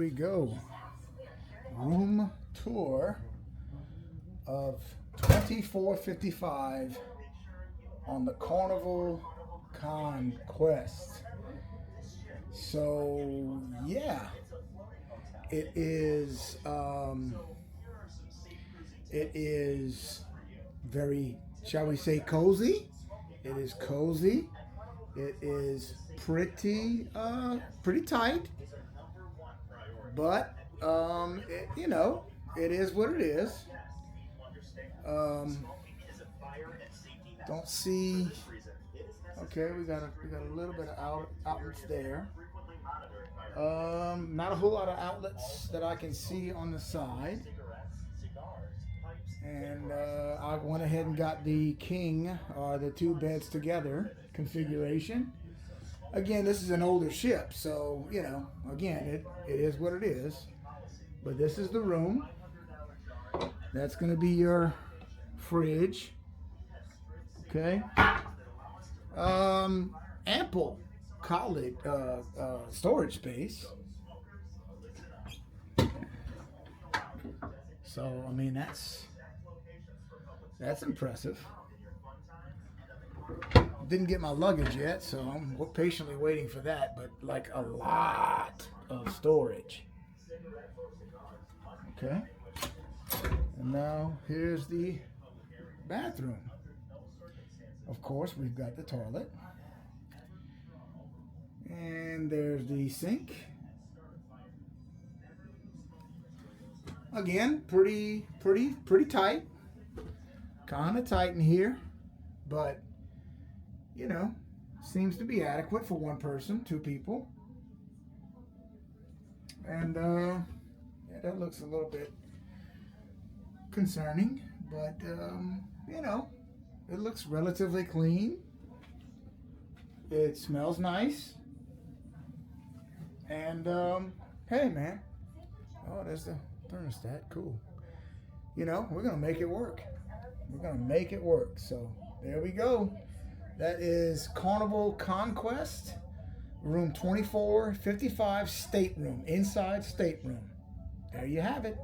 we go. Room tour of 2455 on the Carnival Conquest. So yeah, it is very, shall we say, cozy. It is cozy. It is pretty tight, but it is what it is. Don't see. Okay, we got a little bit of outlets there. Not a whole lot of outlets that I can see on the side. And I went ahead and got the king, or the two beds together configuration. Again, this is an older ship, so again, it is what it is. But this is the room. That's going to be your fridge. Okay. Ample college storage space. So I mean that's impressive. Didn't get my luggage yet, so I'm patiently waiting for that. But like a lot of storage. Okay. And now here's the bathroom. Of course, we've got the toilet. And there's the sink. Again, pretty tight. Kind of tight in here, but seems to be adequate for one person, two people. And yeah, that looks a little bit concerning, but it looks relatively clean. It smells nice. And hey man, oh, there's the thermostat. Cool. We're gonna make it work. We're gonna make it work. So there we go. That is Carnival Conquest, room 2455, stateroom, inside stateroom. There you have it.